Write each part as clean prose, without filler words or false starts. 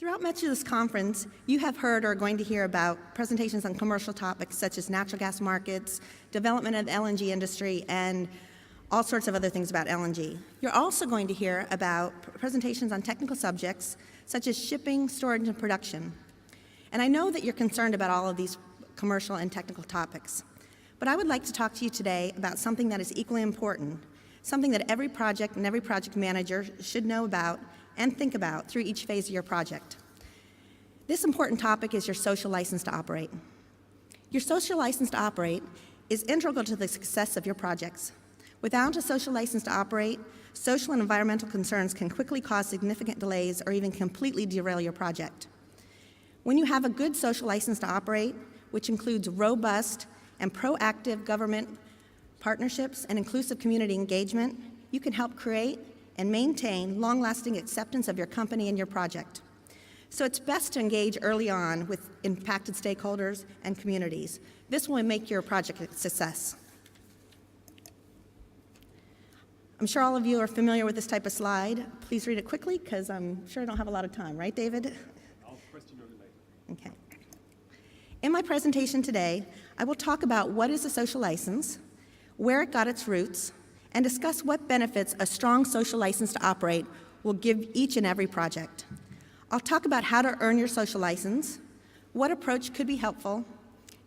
Throughout much of this conference, you have heard or are going to hear about presentations on commercial topics such as natural gas markets, development of the LNG industry, and all sorts of other things about LNG. You're also going to hear about presentations on technical subjects such as shipping, storage, and production. And I know that you're concerned about all of these commercial and technical topics, but I would like to talk to you today about something that is equally important, something that every project and every project manager should know about and think about through each phase of your project. This important topic is your social license to operate. Your social license to operate is integral to the success of your projects. Without a social license to operate, social and environmental concerns can quickly cause significant delays or even completely derail your project. When you have a good social license to operate, which includes robust and proactive government partnerships and inclusive community engagement, you can help create and maintain long-lasting acceptance of your company and your project. So it's best to engage early on with impacted stakeholders and communities. This will make your project a success. I'm sure all of you are familiar with this type of slide. Please read it quickly, because I'm sure I don't have a lot of time, right, David? I'll question you later. Okay. In my presentation today, I will talk about what is a social license, where it got its roots, and discuss what benefits a strong social license to operate will give each and every project. I'll talk about how to earn your social license, what approach could be helpful,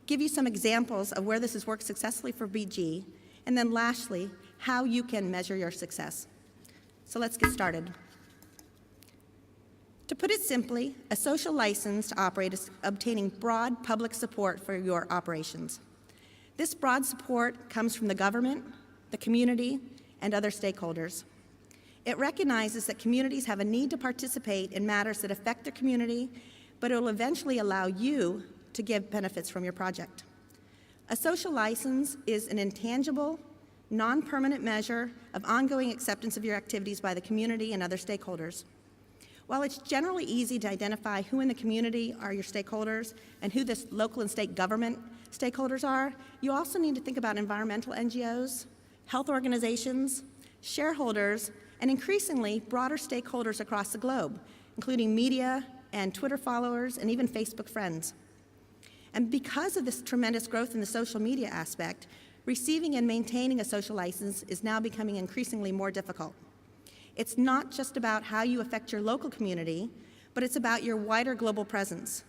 give you some examples of where this has worked successfully for BG, and then lastly, how you can measure your success. So let's get started. To put it simply, a social license to operate is obtaining broad public support for your operations. This broad support comes from the government, the community, and other stakeholders. It recognizes that communities have a need to participate in matters that affect their community, but it will eventually allow you to give benefits from your project. A social license is an intangible, non-permanent measure of ongoing acceptance of your activities by the community and other stakeholders. While it's generally easy to identify who in the community are your stakeholders and who the local and state government stakeholders are, you also need to think about environmental NGOs, health organizations, shareholders, and increasingly broader stakeholders across the globe, including media and Twitter followers and even Facebook friends. And because of this tremendous growth in the social media aspect, receiving and maintaining a social license is now becoming increasingly more difficult. It's not just about how you affect your local community, but it's about your wider global presence.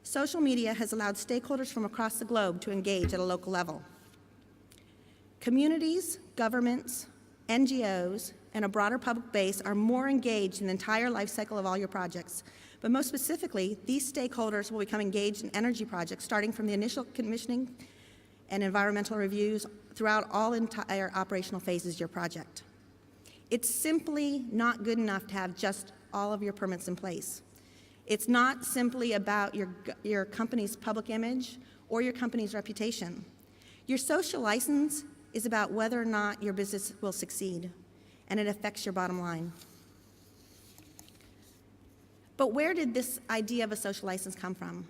Social media has allowed stakeholders from across the globe to engage at a local level. Communities, governments, NGOs, and a broader public base are more engaged in the entire life cycle of all your projects. But most specifically, these stakeholders will become engaged in energy projects starting from the initial commissioning and environmental reviews throughout all entire operational phases of your project. It's simply not good enough to have just all of your permits in place. It's not simply about your company's public image or your company's reputation. Your social license is about whether or not your business will succeed, and it affects your bottom line. But where did this idea of a social license come from?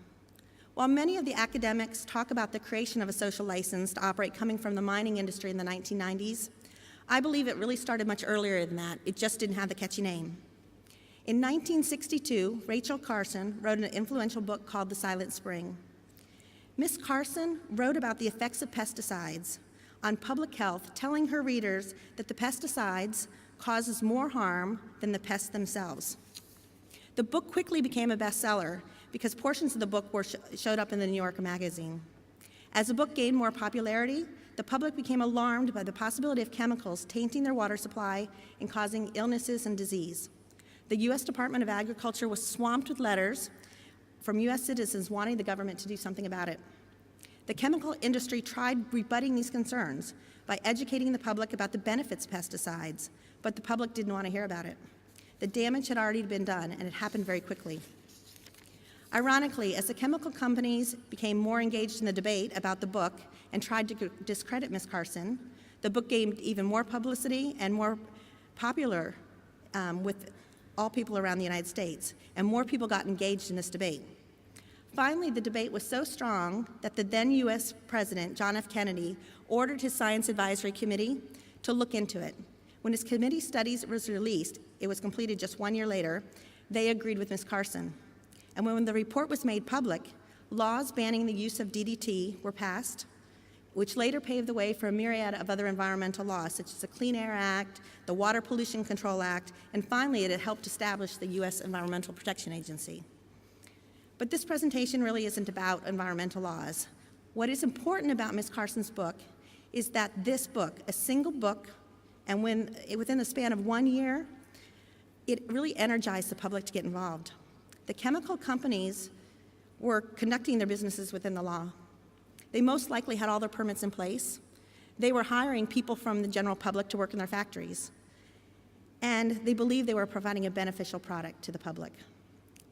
While many of the academics talk about the creation of a social license to operate coming from the mining industry in the 1990s, I believe it really started much earlier than that. It just didn't have the catchy name. In 1962, Rachel Carson wrote an influential book called The Silent Spring. Miss Carson wrote about the effects of pesticides on public health, telling her readers that the pesticides causes more harm than the pests themselves. The book quickly became a bestseller because portions of the book showed up in the New Yorker magazine. As the book gained more popularity, the public became alarmed by the possibility of chemicals tainting their water supply and causing illnesses and disease. The U.S. Department of Agriculture was swamped with letters from U.S. citizens wanting the government to do something about it. The chemical industry tried rebutting these concerns by educating the public about the benefits of pesticides, but the public didn't want to hear about it. The damage had already been done, and it happened very quickly. Ironically, as the chemical companies became more engaged in the debate about the book and tried to discredit Ms. Carson, the book gained even more publicity and more popular with all people around the United States, and more people got engaged in this debate. Finally, the debate was so strong that the then U.S. President, John F. Kennedy, ordered his Science Advisory Committee to look into it. When his committee studies was released, it was completed just 1 year later, they agreed with Ms. Carson. And when the report was made public, laws banning the use of DDT were passed, which later paved the way for a myriad of other environmental laws, such as the Clean Air Act, the Water Pollution Control Act, and finally it had helped establish the U.S. Environmental Protection Agency. But this presentation really isn't about environmental laws. What is important about Ms. Carson's book is that this book, a single book, and within the span of 1 year, it really energized the public to get involved. The chemical companies were conducting their businesses within the law. They most likely had all their permits in place. They were hiring people from the general public to work in their factories. And they believed they were providing a beneficial product to the public.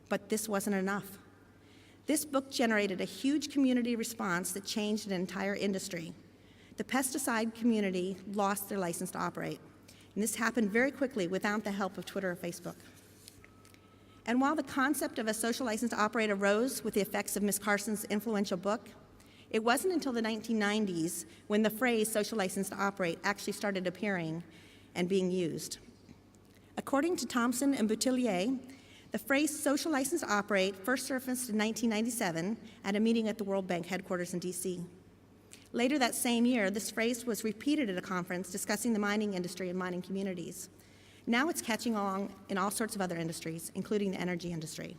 But this wasn't enough. This book generated a huge community response that changed an entire industry. The pesticide community lost their license to operate. And this happened very quickly without the help of Twitter or Facebook. And while the concept of a social license to operate arose with the effects of Ms. Carson's influential book, it wasn't until the 1990s when the phrase social license to operate actually started appearing and being used. According to Thompson and Boutillier, the phrase social license to operate first surfaced in 1997 at a meeting at the World Bank headquarters in DC. Later that same year, this phrase was repeated at a conference discussing the mining industry and mining communities. Now it's catching on in all sorts of other industries, including the energy industry.